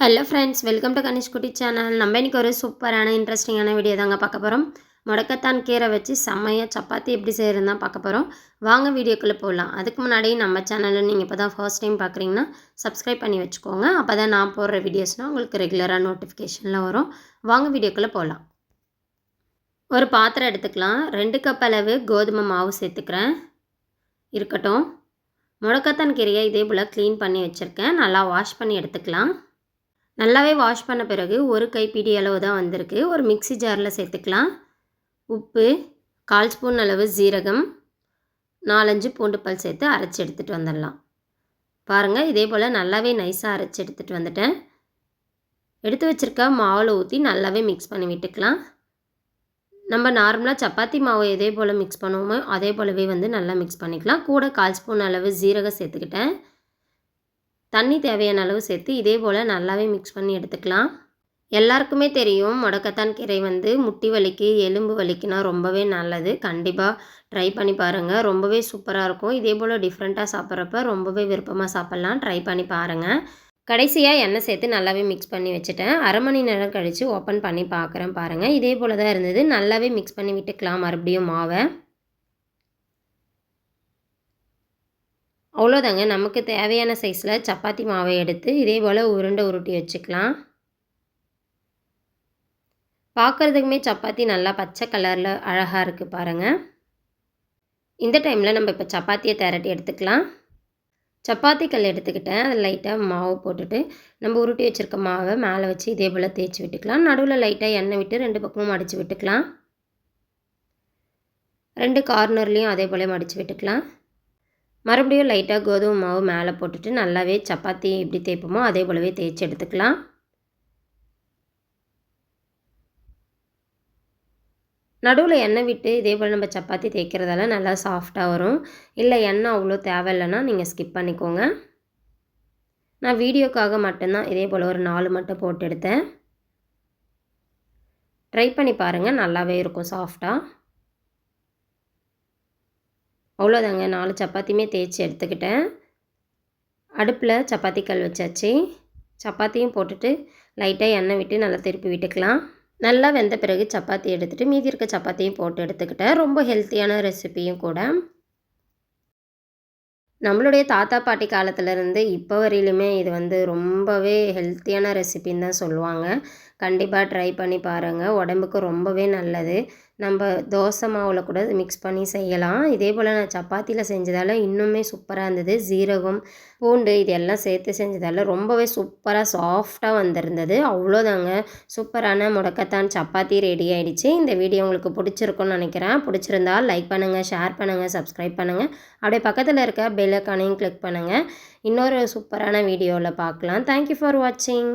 Hello friends, welcome to Kanish குட்டி channel. நம்ம இன்றைக்கி ஒரு சூப்பரான இன்ட்ரெஸ்டிங்கான வீடியோ தாங்க பார்க்க போகிறோம். முடக்கத்தான் கீரை வச்சு செம்மையாக சப்பாத்தி எப்படி செய்கிறதுன்னு தான் பார்க்க போகிறோம். வாங்க வீடியோக்குள்ளே போகலாம். அதுக்கு முன்னாடி நம்ம சேனலில் நீங்கள் இப்போ தான் ஃபர்ஸ்ட் டைம் பார்க்குறீங்கன்னா சப்ஸ்கிரைப் பண்ணி வச்சுக்கோங்க. அப்போ தான் நான் போடுற வீடியோஸ்னால் உங்களுக்கு ரெகுலராக நோட்டிஃபிகேஷனில் வரும். வாங்க வீடியோக்குள்ளே போகலாம். ஒரு பாத்திரம் எடுத்துக்கலாம். 2 கப் அளவு கோதுமை மாவு சேர்த்துக்கிறேன். இருக்கட்டும். முடக்கத்தான் கீரையை இதே போல் க்ளீன் பண்ணி வச்சுருக்கேன். நல்லா வாஷ் பண்ணி எடுத்துக்கலாம். நல்லாவே வாஷ் பண்ண பிறகு ஒரு கைப்பிடி அளவு தான் வந்திருக்கு. ஒரு மிக்ஸி ஜாரில் சேர்த்துக்கலாம். உப்பு, 1/4 ஸ்பூன் அளவு ஜீரகம், 4-5 பூண்டு பல் சேர்த்து அரைச்சி எடுத்துகிட்டு வந்துடலாம். பாருங்கள், இதே போல் நல்லாவே நைஸாக அரைச்சி எடுத்துகிட்டு வந்துட்டேன். எடுத்து வச்சுருக்க மாவில் ஊற்றி நல்லாவே மிக்ஸ் பண்ணி விட்டுக்கலாம். நம்ம நார்மலாக சப்பாத்தி மாவு இதே போல் மிக்ஸ் பண்ணுவோமோ அதே போலவே நல்லா மிக்ஸ் பண்ணிக்கலாம். கூட 1/4 ஸ்பூன் அளவு ஜீரகம் சேர்த்துக்கிட்டேன். தண்ணி தேவையான அளவு சேர்த்து இதே போல் நல்லாவே மிக்ஸ் பண்ணி எடுத்துக்கலாம். எல்லாருக்குமே தெரியும், முடக்கத்தான் கீரை முட்டி வலிக்கு, எலும்பு வலிக்குனா ரொம்பவே நல்லது. கண்டிப்பாக ட்ரை பண்ணி பாருங்கள். ரொம்பவே சூப்பராக இருக்கும். இதே போல் டிஃப்ரெண்ட்டாக சாப்பிட்றப்ப ரொம்பவே விருப்பமாக சாப்பிட்லாம். ட்ரை பண்ணி பாருங்கள். கடைசியாக எண்ணெய் சேர்த்து நல்லாவே மிக்ஸ் பண்ணி வச்சுட்டேன். அரை மணி நேரம் கழித்து ஓப்பன் பண்ணி பார்க்குறேன். பாருங்கள், இதே போல் தான் இருந்தது. நல்லாவே மிக்ஸ் பண்ணி விட்டுக்கலாம் மறுபடியும் மாவை. அவ்வளோதாங்க. நமக்கு தேவையான சைஸில் சப்பாத்தி மாவை எடுத்து இதே போல் உருண்டை உருட்டி வச்சுக்கலாம். பார்க்குறதுக்குமே சப்பாத்தி நல்லா பச்சை கலரில் அழகாக இருக்குது பாருங்கள். இந்த டைமில் நம்ம இப்போ சப்பாத்தியை திரட்டி எடுத்துக்கலாம். சப்பாத்தி கல் எடுத்துக்கிட்டேன். அதில் லைட்டாக மாவு போட்டுட்டு நம்ம உருட்டி வச்சுருக்க மாவை மேலே வச்சு இதே போல் தேய்ச்சி விட்டுக்கலாம். நடுவில் லைட்டாக எண்ணெய் விட்டு 2 பக்கமும் மடித்து விட்டுக்கலாம். 2 கார்னர்லேயும் அதே போல் மடித்து விட்டுக்கலாம். மறுபடியும் லைட்டாக கோதுமை மாவு மேலே போட்டுட்டு நல்லாவே சப்பாத்தி எப்படி தேய்ப்போமோ அதே போலவே தேய்ச்சி எடுத்துக்கலாம். நடுவில் எண்ணெய் விட்டு இதே போல் நம்ம சப்பாத்தி தேய்க்கிறதால நல்லா சாஃப்டாக வரும். இல்லை எண்ணெய் அவ்வளோ தேவையில்லைன்னா நீங்கள் ஸ்கிப் பண்ணிக்கோங்க. நான் வீடியோக்காக மட்டும்தான் இதே போல் ஒரு 4 மட்டும் போட்டு எடுத்தேன். ட்ரை பண்ணி பாருங்கள், நல்லாவே இருக்கும் சாஃப்டாக. அவ்வளோதாங்க, 4 சப்பாத்தியுமே தேய்ச்சி எடுத்துக்கிட்டேன். அடுப்பில் சப்பாத்தி கல் வச்சாச்சு. சப்பாத்தியும் போட்டுட்டு லைட்டாக எண்ணெய் விட்டு நல்லா திருப்பி விட்டுக்கலாம். நல்லா வெந்த பிறகு சப்பாத்தி எடுத்துகிட்டு மீதி இருக்க சப்பாத்தியும் போட்டு எடுத்துக்கிட்டேன். ரொம்ப ஹெல்த்தியான ரெசிபியும் கூட. நம்மளுடைய தாத்தா பாட்டி காலத்துலேருந்து இப்போ வரையிலுமே இது ரொம்பவே ஹெல்த்தியான ரெசிபின்னு தான் சொல்லுவாங்க. கண்டிப்பாக ட்ரை பண்ணி பாருங்கள். உடம்புக்கு ரொம்பவே நல்லது. நம்ம தோசை மாவில் கூட மிக்ஸ் பண்ணி செய்யலாம். இதே போல் நான் சப்பாத்தியில் செஞ்சதால் இன்னுமே சூப்பராக இருந்தது. ஜீரகம், பூண்டு இது எல்லாம் சேர்த்து செஞ்சதால் ரொம்பவே சூப்பராக சாஃப்டாக வந்திருந்தது. அவ்வளோதாங்க, சூப்பரான முடக்கத்தான் சப்பாத்தி ரெடி ஆகிடுச்சு. இந்த வீடியோ உங்களுக்கு பிடிச்சிருக்குன்னு நினைக்கிறேன். பிடிச்சிருந்தால் லைக் பண்ணுங்கள், ஷேர் பண்ணுங்கள், சப்ஸ்கிரைப் பண்ணுங்கள். அப்படியே பக்கத்தில் இருக்க பெல் ஐகானையும் கிளிக் பண்ணுங்கள். இன்னொரு சூப்பரான வீடியோவில் பார்க்கலாம். தேங்க்யூ ஃபார் வாட்சிங்.